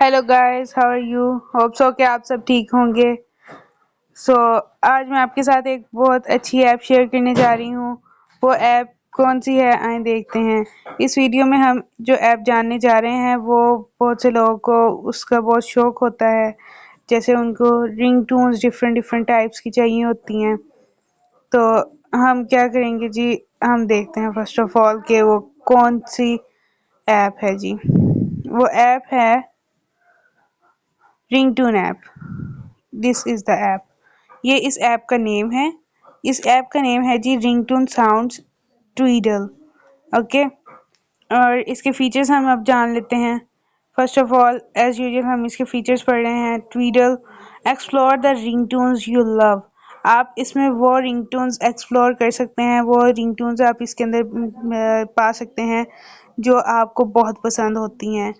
Hello guys, how are you? Hope so कि आप सब ठीक होंगे। सो आज मैं आपके साथ एक बहुत अच्छी ऐप शेयर करने जा रही हूँ। वो ऐप कौन सी है, आइए देखते हैं। इस वीडियो में हम जो ऐप जानने जा रहे हैं वो बहुत से लोगों को उसका बहुत शौक होता है। जैसे उनको ring Toons different different types की चाहिए होती हैं। तो हम क्या करेंगे जी, हम देखते हैं फर्स्ट ऑफ ऑल कि वो कौन सी ऐप है जी। वो ऐप है ringtone app. This is the app. ये इस ऐप का नेम है। इस ऐप का नेम है जी रिंगटोन साउंड्स ट्वीडल। ओके, और इसके फीचर्स हम अब जान लेते हैं। First of all as usual हम इसके फीचर्स पढ़ रहे हैं। Tweedle explore the ringtones you love. आप इसमें वो रिंगटोन्स एक्सप्लोर कर सकते हैं, वो रिंगटोन्स आप इसके अंदर पा सकते हैं जो आपको बहुत पसंद होती हैं।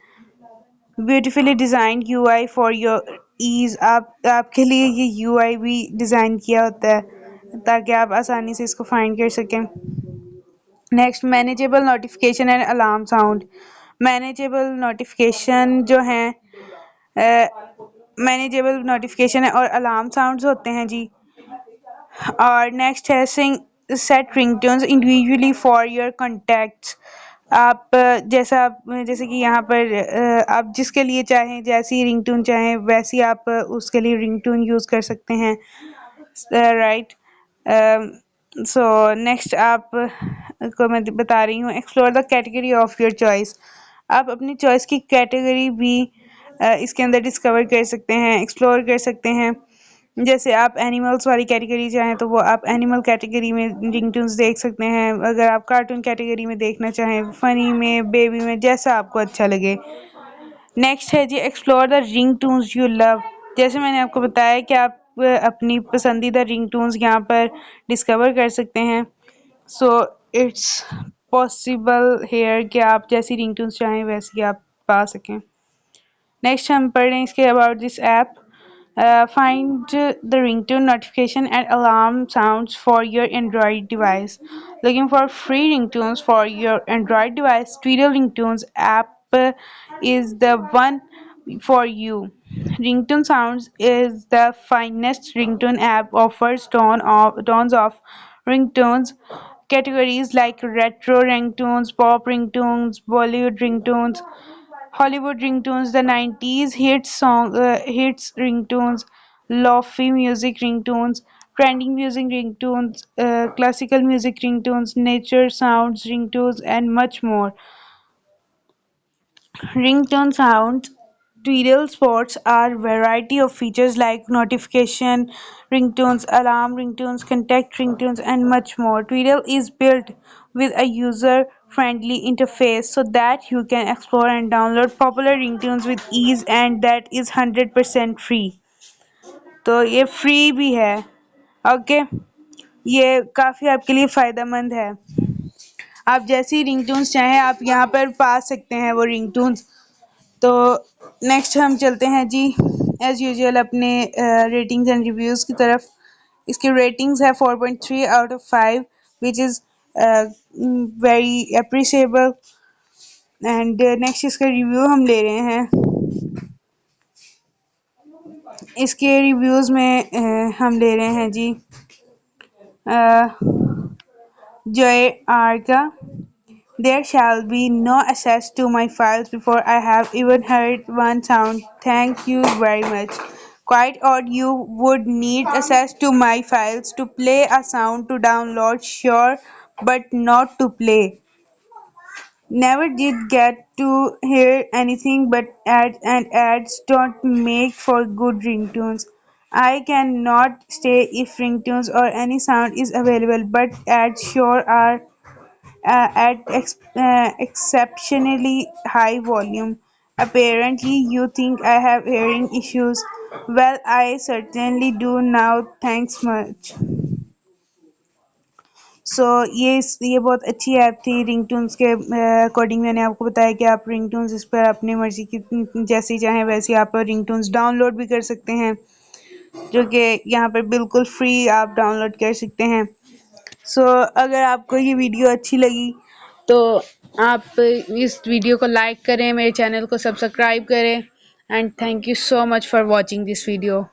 Beautifully design UI for your ease. आप आपके लिए ये यूआई भी डिज़ाइन किया होता है ताकि आप आसानी से इसको फाइंड कर सकें। Next, manageable notification and alarm sound. Manageable notification जो हैं, मैनेजेबल नोटिफिकेशन है और अलार्म साउंड्स होते हैं जी। और नेक्स्ट है sing set ringtones individually for your contacts. आप जैसे कि यहाँ पर आप जिसके लिए चाहें, जैसी रिंगटोन चाहें वैसी आप उसके लिए रिंगटोन यूज़ कर सकते हैं। राइट। सो नेक्स्ट आप को मैं बता रही हूँ, explore the category of your choice. आप अपनी चॉइस की कैटेगरी भी इसके अंदर डिस्कवर कर सकते हैं, एक्सप्लोर कर सकते हैं। जैसे आप एनिमल्स वाली कैटेगरी चाहें तो वो आप एनिमल कैटेगरी में रिंगटोन्स देख सकते हैं। अगर आप कार्टून कैटेगरी में देखना चाहें, फनी में, बेबी में, जैसा आपको अच्छा लगे। नेक्स्ट है जी explore the ringtones you love. जैसे मैंने आपको बताया कि आप अपनी पसंदीदा रिंगटोन्स यहाँ पर डिस्कवर कर सकते हैं। सो इट्स पॉसिबल हेयर कि आप जैसी रिंगटोन्स चाहें वैसी आप पा सकें। नेक्स्ट हम पढ़ रहे हैं इसके about this app. Find the ringtone notification and alarm sounds for your Android device. Looking for free ringtones for your Android device? Tweedle Ringtones app is the one for you. Ringtone Sounds is the finest ringtone app. Offers tones of ringtones categories like retro ringtones, pop ringtones, Bollywood ringtones, Hollywood ringtones, the 90s hits ringtones, lofi music ringtones, trending music ringtones, classical music ringtones, nature sounds ringtones, and much more. Ringtone sounds Tweedle Sports are variety of features like notification ringtones, alarm ringtones, contact ringtones, and much more. Tweedle is built with a user-friendly interface so that you can explore and download popular ringtones with ease, and that is 100% free. तो ये free भी है। Okay, ये काफ़ी आपके लिए फ़ायदेमंद है। आप जैसी रिंगटोन्स चाहें आप यहाँ पर पा सकते हैं वो रिंगटोन्स। तो नेक्स्ट हम चलते हैं जी एज़ यूजुअल अपने रेटिंग्स एंड रिव्यूज़ की तरफ। इसकी रेटिंग्स है 4.3 out of 5 which is very appreciable. And next इसका रिव्यू हम ले रहे हैं। इसके रिव्यूज़ में हम ले रहे हैं जी जय आर का। There shall be no access to my files before I have even heard one sound. Thank you very much. Quite odd you would need access to my files to play a sound to download, sure, but not to play. Never did get to hear anything but ads, and ads don't make for good ringtones. I cannot say if ringtones or any sound is available, but ads sure are at exceptionally high volume. Apparently, you think I have hearing issues. Well, I certainly do now. Thanks much. सो ये बहुत अच्छी app थी ringtones के according. मैंने आपको बताया कि आप रिंगटोन्स इस पर अपनी मर्ज़ी की जैसी चाहें वैसी आप रिंगटोन्स डाउनलोड भी कर सकते हैं, जो कि यहाँ पर बिल्कुल फ्री आप डाउनलोड कर सकते हैं। सो अगर आपको ये वीडियो अच्छी लगी तो आप इस वीडियो को लाइक करें, मेरे चैनल को सब्सक्राइब करें। and thank you so much for watching this video.